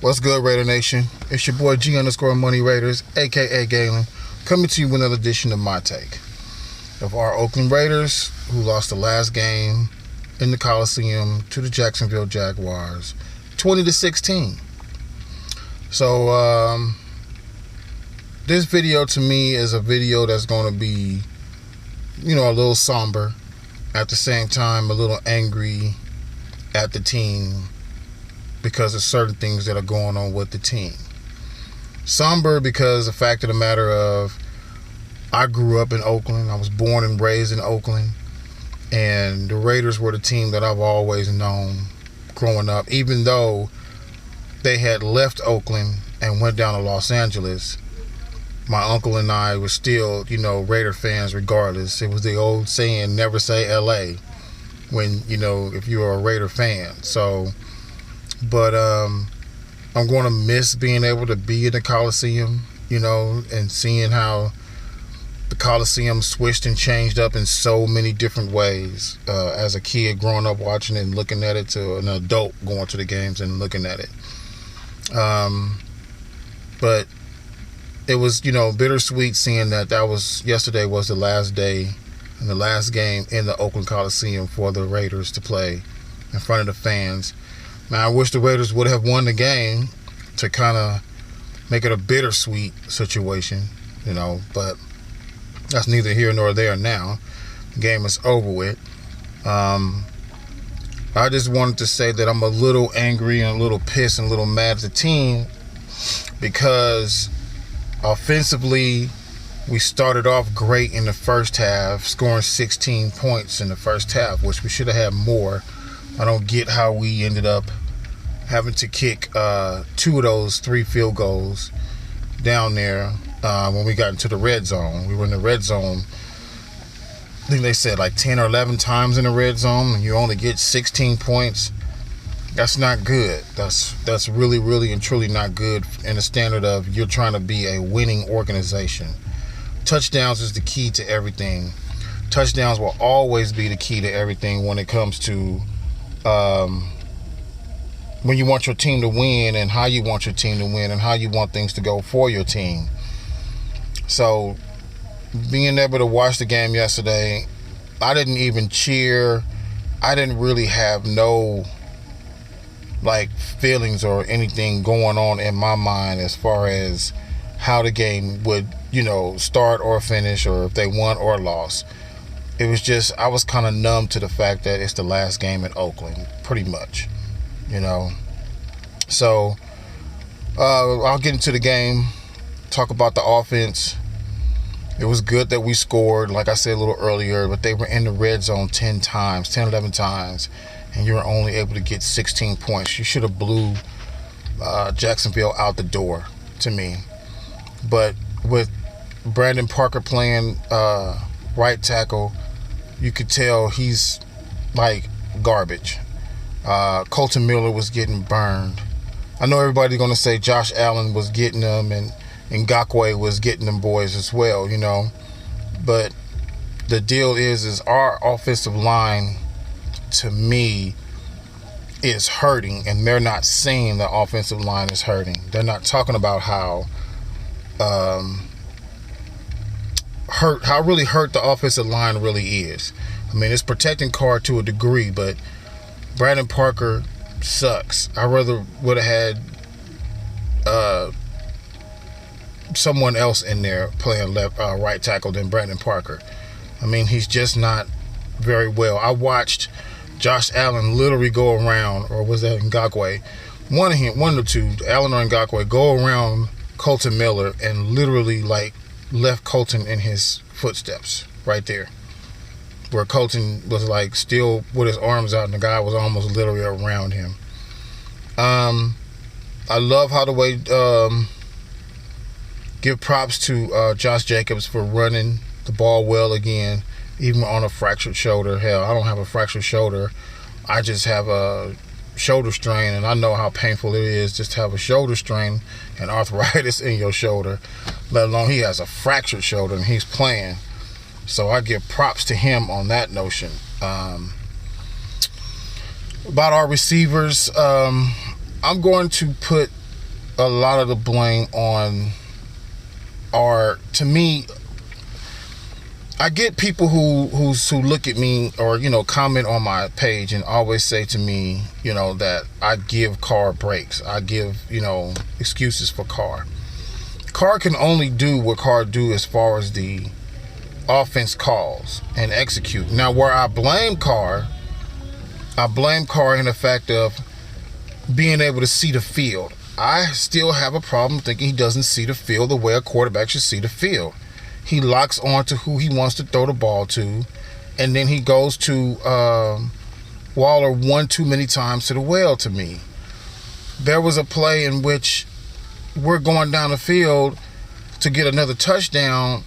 What's good, Raider Nation? It's your boy G_Money Raiders, aka Galen, coming to you with another edition of my take of our Oakland Raiders, who lost the last game in the Coliseum to the Jacksonville Jaguars, 20-16. So, this video to me is a video that's going to be, a little somber, at the same time a little angry at the team because of certain things that are going on with the team. Somber because the fact of the matter of, I grew up in Oakland. I was born and raised in Oakland. And the Raiders were the team that I've always known growing up. Even though they had left Oakland and went down to Los Angeles, my uncle and I were still, Raider fans regardless. It was the old saying, never say L.A. when, if you're a Raider fan. So, but I'm going to miss being able to be in the Coliseum, and seeing how the Coliseum switched and changed up in so many different ways. As a kid growing up watching it and looking at it, to an adult going to the games and looking at it. But it was, bittersweet seeing that yesterday was the last day and the last game in the Oakland Coliseum for the Raiders to play in front of the fans. Now, I wish the Raiders would have won the game to kind of make it a bittersweet situation, but that's neither here nor there now. The game is over with. I just wanted to say that I'm a little angry and a little pissed and a little mad at the team because offensively, we started off great in the first half, scoring 16 points in the first half, which we should have had more. I don't get how we ended up having to kick 2 of those 3 field goals down there when we got into the red zone. We were in the red zone, I think they said like 10 or 11 times in the red zone, and you only get 16 points. That's not good. That's really, really and truly not good in the standard of you're trying to be a winning organization. Touchdowns is the key to everything. Touchdowns will always be the key to everything when it comes to when you want your team to win and how you want your team to win and how you want things to go for your team. So being able to watch the game yesterday, I didn't even cheer. I didn't really have no feelings or anything going on in my mind as far as how the game would, start or finish, or if they won or lost. It was just, I was kind of numb to the fact that it's the last game in Oakland, pretty much, So, I'll get into the game, talk about the offense. It was good that we scored, like I said a little earlier, but they were in the red zone 10, 11 times, and you were only able to get 16 points. You should have blew Jacksonville out the door, to me. But with Brandon Parker playing right tackle, you could tell he's like garbage. Colton Miller was getting burned. I know everybody's going to say Josh Allen was getting them and Ngakoue was getting them boys as well, But the deal is our offensive line, to me, is hurting, and they're not saying the offensive line is hurting. They're not talking about how really hurt the offensive line really is. I mean, it's protecting Carr to a degree, but Brandon Parker sucks. I rather would have had someone else in there playing right tackle than Brandon Parker. I mean, he's just not very well. I watched Josh Allen literally go around, or was that Ngakoue? One of the two, Allen or Ngakoue, go around Colton Miller and literally left Colton in his footsteps right there, where Colton was still with his arms out and the guy was almost literally around him. I love how the way give props to Josh Jacobs for running the ball well again, even on a fractured shoulder. Hell, I don't have a fractured shoulder. I just have a shoulder strain, and I know how painful it is just to have a shoulder strain and arthritis in your shoulder, let alone he has a fractured shoulder and he's playing. So I give props to him on that notion. About our receivers, I'm going to put a lot of the blame on to me, I get people who look at me or, comment on my page and always say to me, that I give Carr breaks. I give, excuses for Carr. Carr can only do what Carr do as far as the offense calls and execute. Now, where I blame Carr in the fact of being able to see the field. I still have a problem thinking he doesn't see the field the way a quarterback should see the field. He locks on to who he wants to throw the ball to, and then he goes to Waller one too many times to the well to me. There was a play in which we're going down the field to get another touchdown.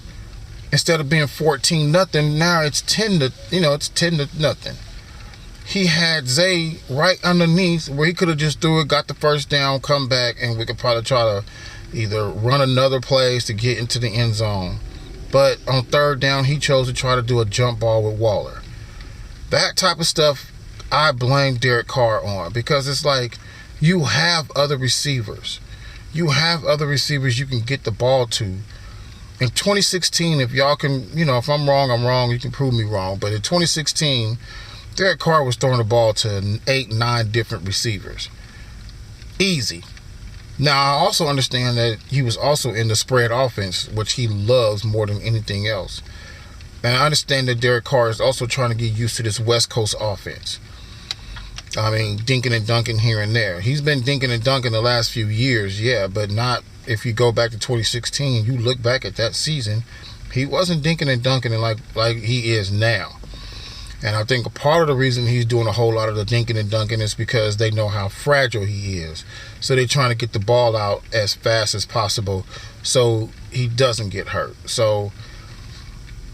Instead of being 14-0, now it's 10-0. He had Zay right underneath where he could have just threw it, got the first down, come back, and we could probably try to either run another plays to get into the end zone. But on third down, he chose to try to do a jump ball with Waller. That type of stuff I blame Derek Carr on, because it's like you have other receivers. You have other receivers you can get the ball to. In 2016, if y'all can, if I'm wrong, I'm wrong. You can prove me wrong. But in 2016, Derek Carr was throwing the ball to 8, 9 different receivers. Easy. Now, I also understand that he was also in the spread offense, which he loves more than anything else. And I understand that Derek Carr is also trying to get used to this West Coast offense. I mean, dinking and dunking here and there. He's been dinking and dunking the last few years, yeah, but not if you go back to 2016. You look back at that season, he wasn't dinking and dunking like he is now. And I think a part of the reason he's doing a whole lot of the dinking and dunking is because they know how fragile he is. So they're trying to get the ball out as fast as possible so he doesn't get hurt. So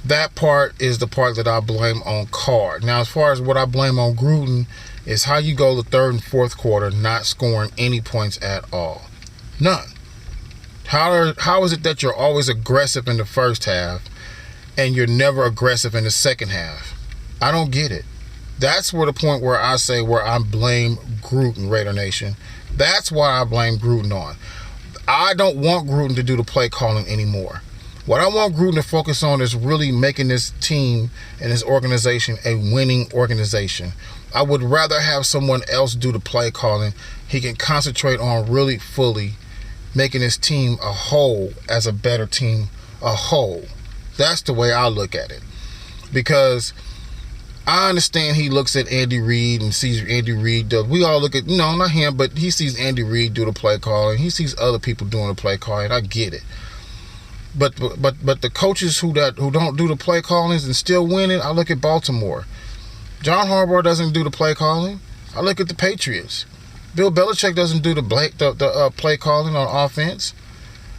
that part is the part that I blame on Carr. Now, as far as what I blame on Gruden is how you go the third and fourth quarter not scoring any points at all. None. How is it that you're always aggressive in the first half and you're never aggressive in the second half? I don't get it. That's where the point where I say where I blame Gruden, Raider Nation. That's why I blame Gruden on. I don't want Gruden to do the play calling anymore. What I want Gruden to focus on is really making this team and this organization a winning organization. I would rather have someone else do the play calling. He can concentrate on really fully making his team a whole as a better team, a whole. That's the way I look at it. Because I understand he looks at Andy Reid and sees Andy Reid do. We all look at, not him, but he sees Andy Reid do the play calling. He sees other people doing the play calling. I get it. But the coaches who don't do the play callings and still winning, I look at Baltimore. John Harbaugh doesn't do the play calling. I look at the Patriots. Bill Belichick doesn't do the play calling on offense.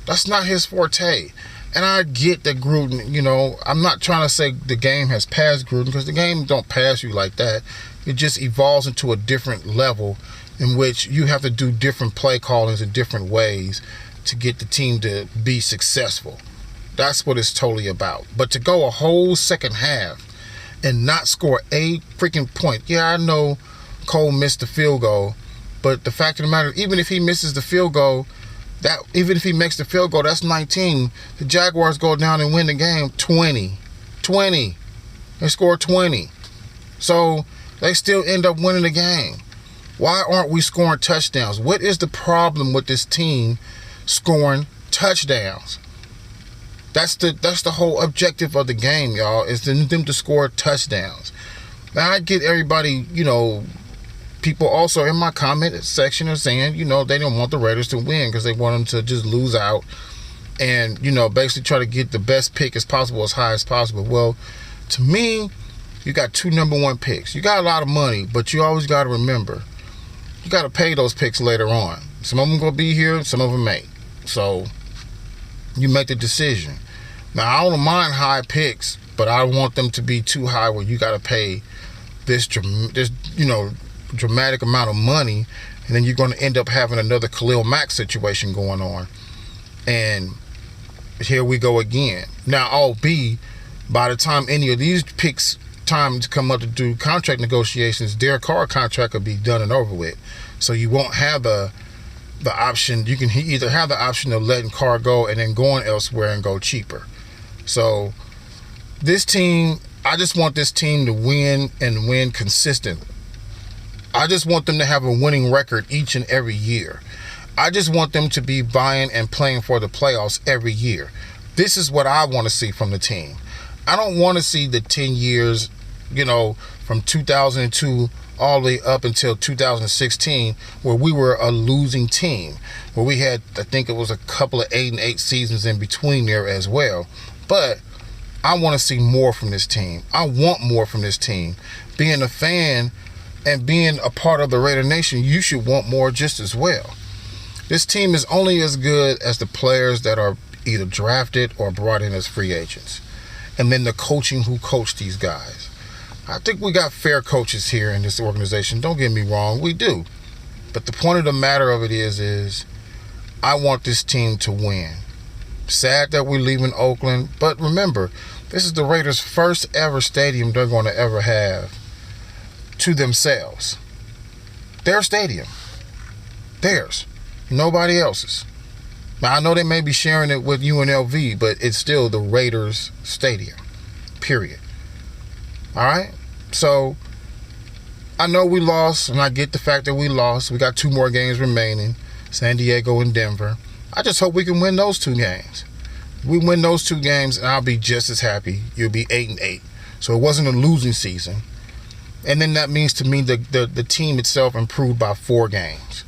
That's not his forte. And I get that Gruden, I'm not trying to say the game has passed Gruden, because the game don't pass you like that. It just evolves into a different level in which you have to do different play callings in different ways to get the team to be successful. That's what it's totally about. But to go a whole second half and not score a freaking point. Yeah, I know Cole missed the field goal, but the fact of the matter, even if he misses the field goal, even if he makes the field goal, that's 19. The Jaguars go down and win the game 20. They score 20. So they still end up winning the game. Why aren't we scoring touchdowns? What is the problem with this team scoring touchdowns? That's the whole objective of the game, y'all, is them to score touchdowns. Now, I get everybody, people also in my comment section are saying, they don't want the Raiders to win because they want them to just lose out and, basically try to get the best pick as possible, as high as possible. Well, to me, you got 2 number 1 picks. You got a lot of money, but you always got to remember, you got to pay those picks later on. Some of them going to be here, some of them ain't. So you make the decision. Now, I don't mind high picks, but I don't want them to be too high where you got to pay this dramatic amount of money, and then you're going to end up having another Khalil Mack situation going on. And here we go again. Now, by the time any of these picks time to come up to do contract negotiations, Derek Carr contract will be done and over with. So you won't have the option. You can either have the option of letting Carr go and then going elsewhere and go cheaper. So this team, I just want this team to win and win consistently. I just want them to have a winning record each and every year. I just want them to be buying and playing for the playoffs every year. This is what I want to see from the team. I don't want to see the 10 years, from 2002 all the way up until 2016, where we were a losing team, where we had, I think it was a couple of 8-8 seasons in between there as well. But I want to see more from this team. I want more from this team. Being a fan and being a part of the Raider Nation, you should want more just as well. This team is only as good as the players that are either drafted or brought in as free agents. And then the coaching who coached these guys. I think we got fair coaches here in this organization. Don't get me wrong, we do. But the point of the matter of it is I want this team to win. Sad that we're leaving Oakland, but remember, this is the Raiders' first ever stadium they're going to ever have to themselves. Their stadium. Theirs. Nobody else's. Now, I know they may be sharing it with UNLV, but it's still the Raiders' stadium. Period. All right? So, I know we lost, and I get the fact that we lost. We got 2 more games remaining, San Diego and Denver. I just hope we can win those 2 games. We win those 2 games, and I'll be just as happy. You'll be 8-8. So it wasn't a losing season. And then that means to me the team itself improved by 4 games.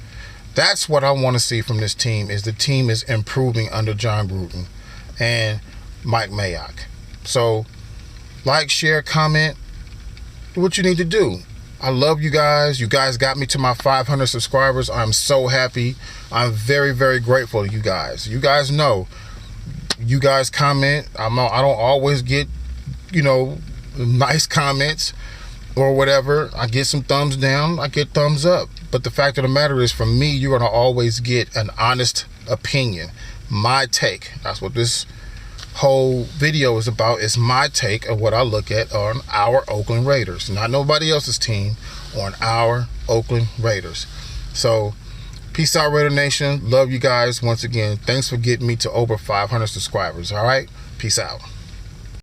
That's what I want to see from this team, is the team is improving under John Gruden and Mike Mayock. So, like, share, comment, do what you need to do. I love you guys. You guys got me to my 500 subscribers. I'm so happy. I'm very, very grateful to you guys. You guys know. You guys comment. I don't always get, nice comments or whatever. I get some thumbs down. I get thumbs up. But the fact of the matter is, from me, you're going to always get an honest opinion. My take. That's what this whole video is about. It's my take of what I look at on our Oakland Raiders. Not nobody else's team, on our Oakland Raiders. So, peace out, Raider Nation. Love you guys once again. Thanks for getting me to over 500 subscribers. All right? Peace out.